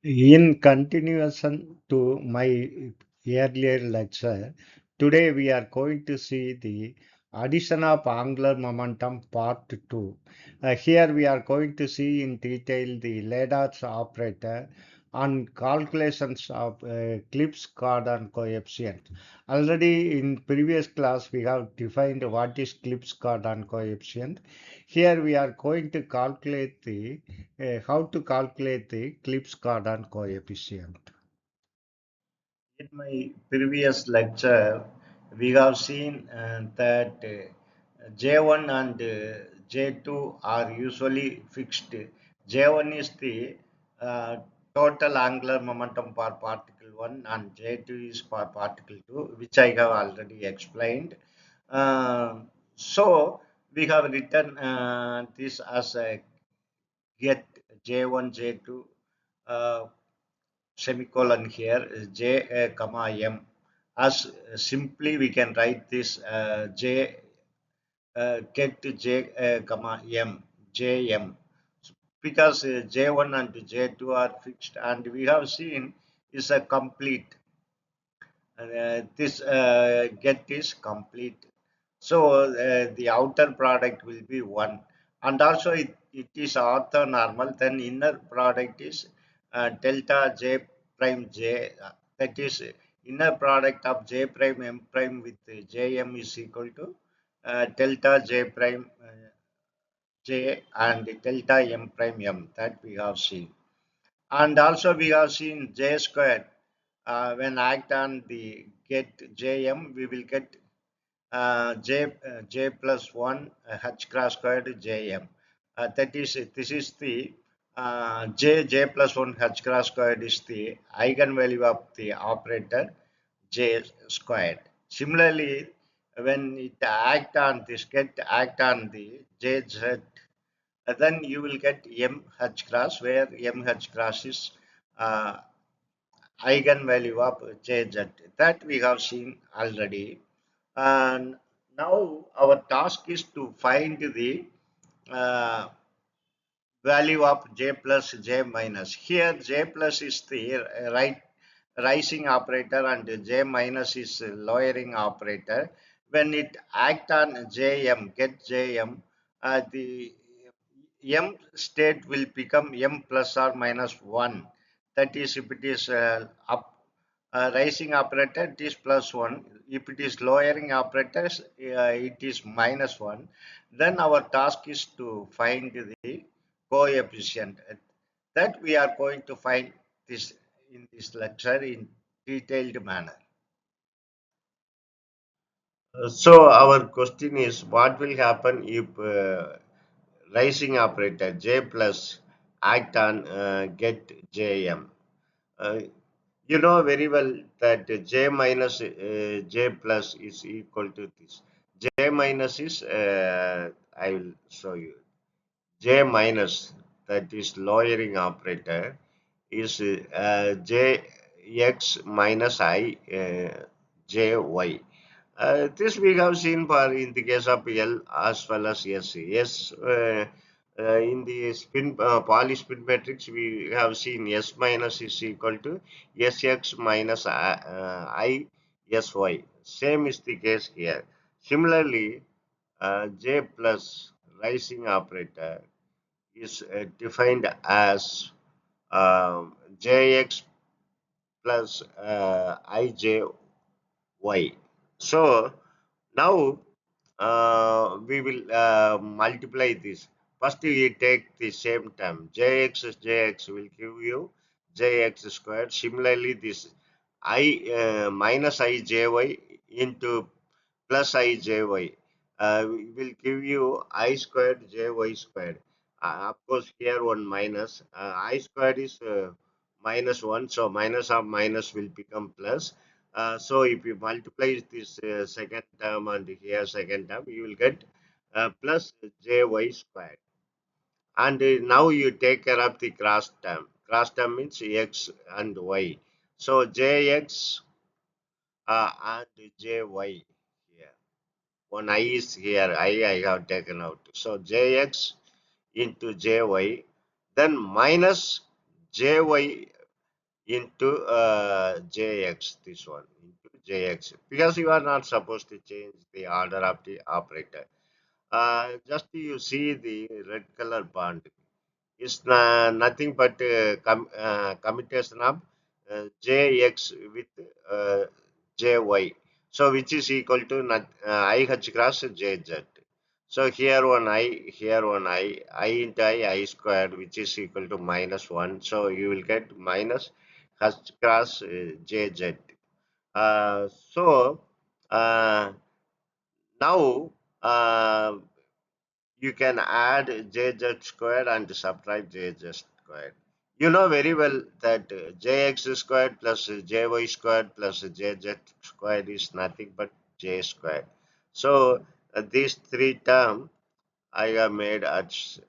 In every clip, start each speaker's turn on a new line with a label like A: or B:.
A: In continuation to my earlier lecture, today we are going to see the addition of angular momentum part 2. Here we are going to see in detail the Ladar's operator and calculations of Clebsch Gordan coefficient. Already in previous class we have defined what is Clebsch Gordan coefficient. Here we are going to calculate the how to calculate the Clebsch Gordan coefficient. In my previous lecture, we have seen that J1 and J2 are usually fixed. J1 is the uh, total angular momentum for particle 1 and J2 is for particle 2, which I have already explained. Uh, so we have written this as a get J1, J2 uh, semicolon here is j comma m as simply we can write this j get j comma m jm because j1 and j2 are fixed and we have seen is a complete this get is complete. So the outer product will be 1 and also it is orthonormal, then inner product is delta j prime j, that is inner product of j prime m prime with jm is equal to delta j prime j and delta m prime m, that we have seen. And also we have seen j squared. When act on the get jm, we will get j plus 1 h cross squared jm. That is, this is the j plus 1 h cross squared is the eigenvalue of the operator j squared. Similarly, when it act on this get act on the jz, then you will get m h cross, where m h cross is uh, eigenvalue of jz, that we have seen already. And now our task is to find the uh, value of j plus j minus. Here j plus is the right rising operator and j minus is lowering operator. When it act on jm, get jm, the m state will become m plus or minus 1. That is, if it is up rising operator, it is plus 1. If it is lowering operators, it is minus 1. Then our task is to find the coefficient. That we are going to find this in this lecture in detailed manner. So our question is, what will happen if rising operator j plus act on get jm? Uh, you know very well that j minus j plus is equal to this. J minus is, I will show you. J minus, that is lowering operator, is jx minus I jy. This we have seen for in the case of L as well as S. S in the spin Pauli spin matrix we have seen S minus is equal to Sx minus I Sy. Same is the case here. Similarly, J plus rising operator is defined as Jx plus Ijy. So now we will multiply this. First, we take the same term. Jx is Jx will give you Jx squared. Similarly, this I minus Ijy into plus Ijy will give you I squared Jy squared. Of course, here one minus. I squared is minus 1, so minus of minus will become plus. So if you multiply this second term and here second term, you will get plus jy squared. And now you take care of the cross term. Cross term means x and y. So jx and jy here. One I is here. I have taken out. So jx into jy, then minus jy
B: into jx, this one into jx, because you are not supposed to change the order of the operator. Just you see the red color bond is nothing but commutation of jx with uh, jy, so which is equal to I h cross jz. So here one I, here one I into I squared, which is equal to -1. So you will get minus h cross jz. So uh, now you can add jz squared and subtract jz squared. You know very well that jx squared plus jy squared plus jz squared is nothing but j squared. So these three terms I have made as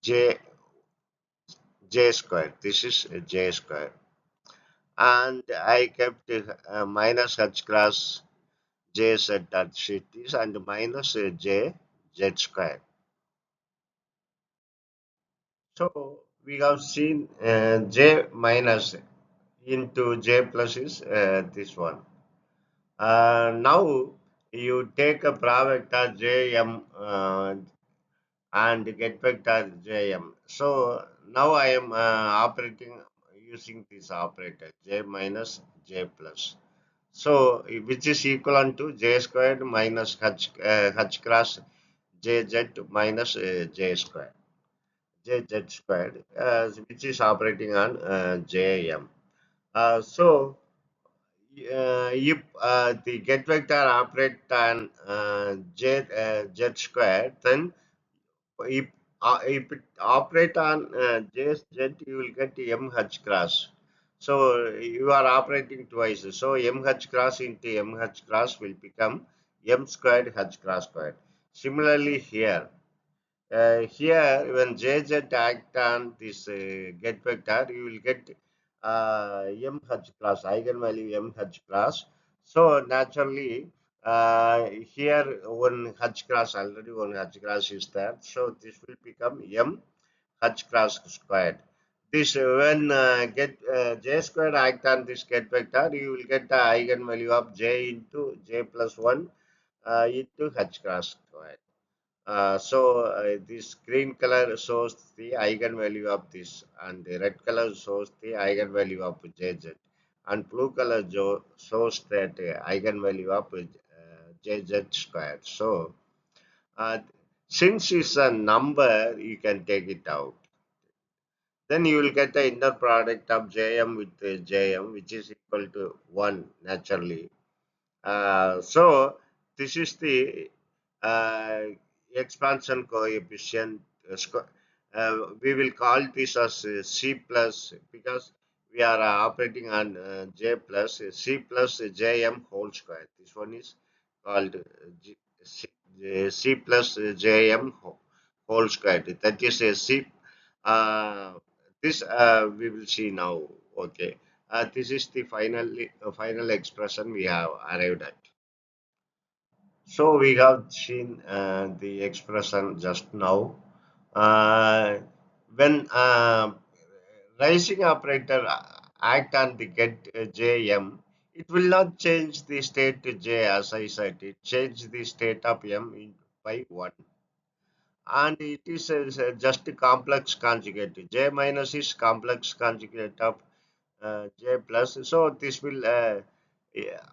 B: j j squared. This is j squared, and I kept minus h cross j z dot cities and minus j z squared. So we have seen j minus into j plus is this one. Now you take a vector jm and get vector jm. So now I am operating using this operator j minus j plus. So which is equivalent to j squared minus h cross jz minus j squared. Jz squared, which is operating on jm. So if the get vector operate on z squared, then if it operate on jz, you will get mh cross. So you are operating twice. So mh cross into mh cross will become m squared h cross squared. Similarly here. Here, when jz act on this get vector, you will get mh class, eigenvalue mh class. So naturally, here one h class, already one h class is there. So this will become m h class squared. This when get j squared act on this get vector, you will get the eigenvalue of j into j plus 1 into h class squared. So this green color shows the eigenvalue of this, and the red color shows the eigenvalue of jz, and blue color shows that eigenvalue of jz squared. So uh, since it's a number, you can take it out. Then you will get the inner product of jm with jm, which is equal to 1 naturally. So this is the uh, expansion coefficient. We will call this as C plus, because we are operating on J plus C plus Jm whole square. This one is called C plus Jm whole square. That is a C. Uh, this we will see now. Okay. This is the final expression we have arrived at. So we have seen the expression just now. Uh, when rising operator act on the get jm, it will not change the state to j, as I said. It change the state of m by 1. And it is just a complex conjugate. J minus is complex conjugate of j plus. So this will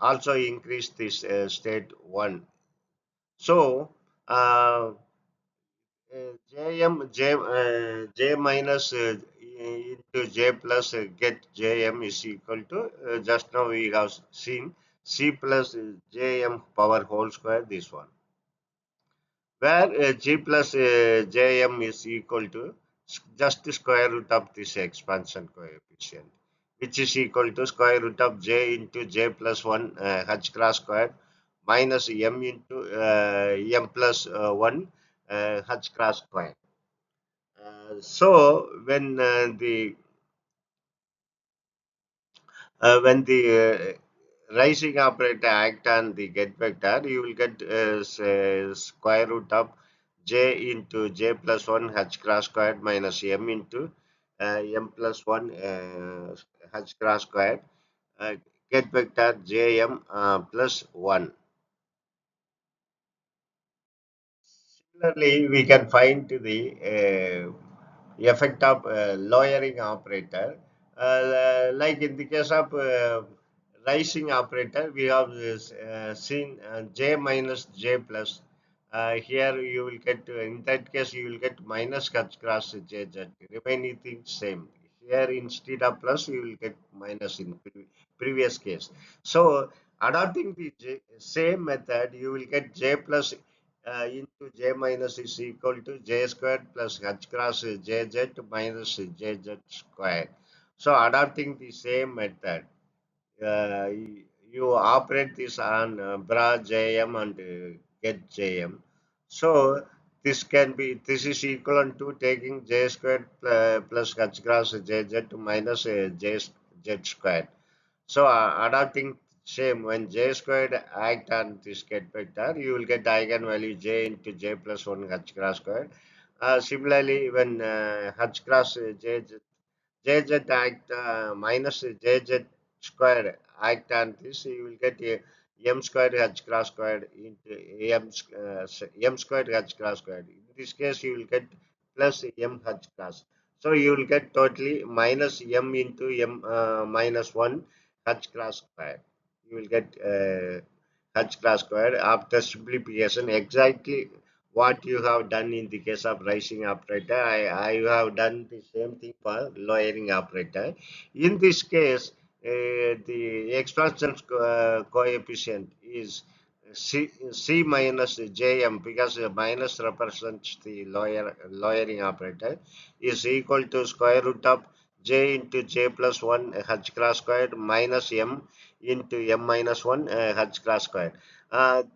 B: also increase this state 1. So j minus into j plus get jm is equal to just now we have seen c plus jm power whole square, this one, where g plus jm is equal to just the square root of this expansion coefficient, which is equal to square root of j into j plus 1 h cross square minus m into m plus 1 h cross square. So when the rising operator act on the get vector, you will get square root of j into j plus 1 h cross squared minus m into m plus 1 h cross squared, uh, get vector jm plus 1. Similarly, we can find the effect of lowering operator. Like in the case of rising operator, we have seen j minus j plus. Here you will get, in that case, you will get minus h cross jz, remaining things same. Here instead of plus, you will get minus in previous case. So adopting the same method, you will get j plus into j minus is equal to j squared plus h cross jz minus jz squared. So adopting the same method, you operate this on bra jm and get jm. So this is equivalent to taking j squared plus h cross jz minus z squared. So adopting same, when j squared act on this get vector, you will get eigenvalue j into j plus 1 h cross squared. Similarly, when h cross jz act minus jz squared act on this, you will get m squared h cross squared into m squared h cross squared. In this case, you will get plus m h cross. So you will get totally minus m into m minus 1 h cross square. You will get h cross square after simplification. Exactly what you have done in the case of rising operator, I have done the same thing for lowering operator. In this case, the expansion coefficient is C minus Jm, because minus represents the lowering operator, is equal to square root of j into j plus 1 h cross squared minus m into m minus 1 h cross squared.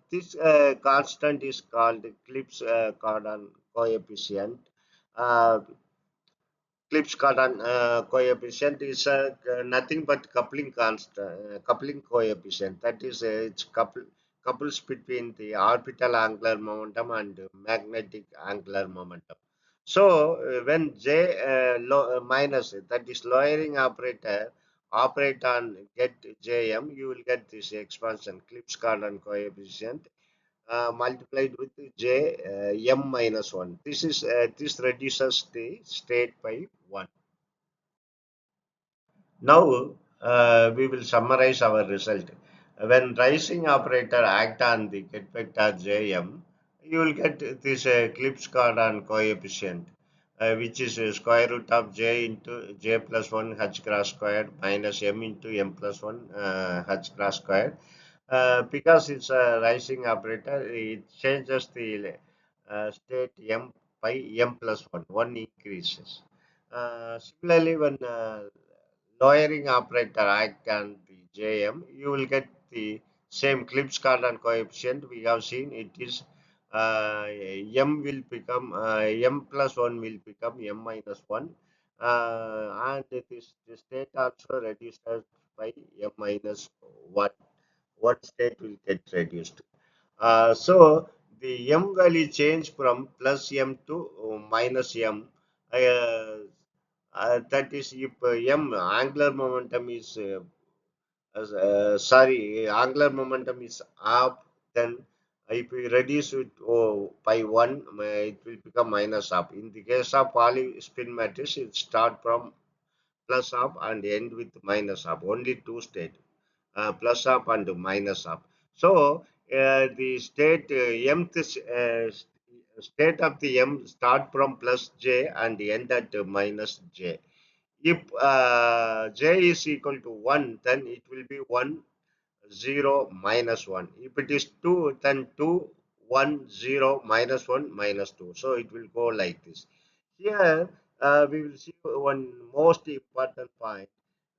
B: This constant is called Clebsch Gordan coefficient. Uh, Clebsch Gordan coefficient is nothing but coupling constant, coupling coefficient. That is, it's couples between the orbital angular momentum and magnetic angular momentum. So when j minus, that is lowering operator, operate on get jm, you will get this expansion Clebsch Gordan coefficient multiplied with j m minus 1. This reduces the state by 1. Now we will summarize our result. When rising operator act on the get vector Jm, you will get this Clebsch Gordan coefficient, which is square root of j into j plus 1 h cross squared minus m into m plus 1 h cross squared. Because it's a rising operator, it changes the state m by m plus 1, 1 increases. Similarly, when lowering operator act on the Jm, you will get the same Clebsch Gordan coefficient. We have seen it is m will become m plus 1 will become m minus 1, and the state also reduces by m minus 1. One state will get reduced. So the m value change from plus m to minus m. Uh, that is, if m angular momentum is angular momentum is up, then if we reduce it by 1, it will become minus up. In the case of poly spin matrix, it start from plus up and end with minus up. Only two state, plus up and minus up. So the state mth state of the m start from plus j and end at minus j. If j is equal to 1, then it will be 1, 0, minus 1. If it is 2, then 2, 1, 0, minus 1, minus 2. So it will go like this. Here we will see one most important point.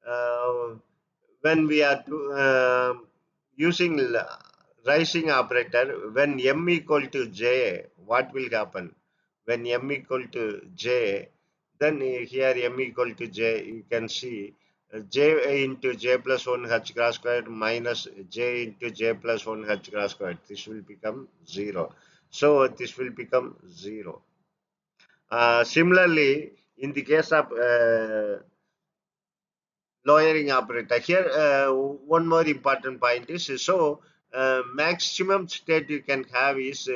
B: Uh, when we are using rising operator, when m equal to j, what will happen? When m equal to j, then here m equal to j, you can see j into j plus 1 h cross squared minus j into j plus 1 h cross squared. This will become 0. So this will become 0. Similarly, In the case of lowering operator here, one more important point is, so maximum state you can have is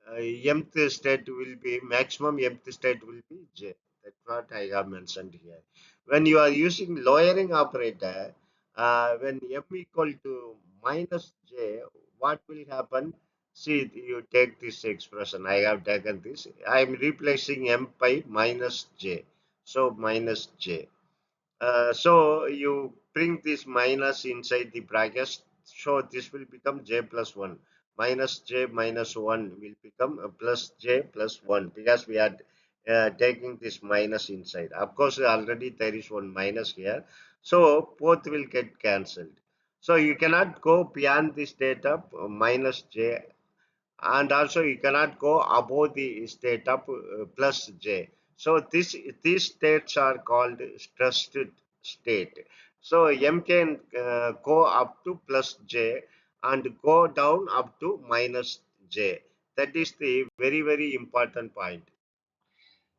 B: mth state will be maximum, mth state will be j. That's what I have mentioned here. When you are using lowering operator, when m equal to minus j, what will happen? See, you take this expression, I have taken this, I am replacing m by minus j, so minus j. So you bring this minus inside the brackets, so this will become j plus 1. Minus j minus 1 will become plus j plus 1, because we are taking this minus inside. Of course, already there is one minus here, so both will get cancelled. So you cannot go beyond the state of minus j, and also you cannot go above the state of plus j. So these states are called stressed state. So m can go up to plus j and go down up to minus j. That is the very important point.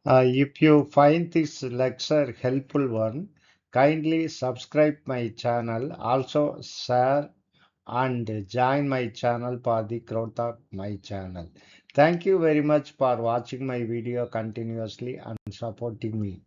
A: If you find this lecture helpful one, kindly subscribe my channel. Also share and join my channel for the growth of my channel. Thank you very much for watching my video continuously and supporting me.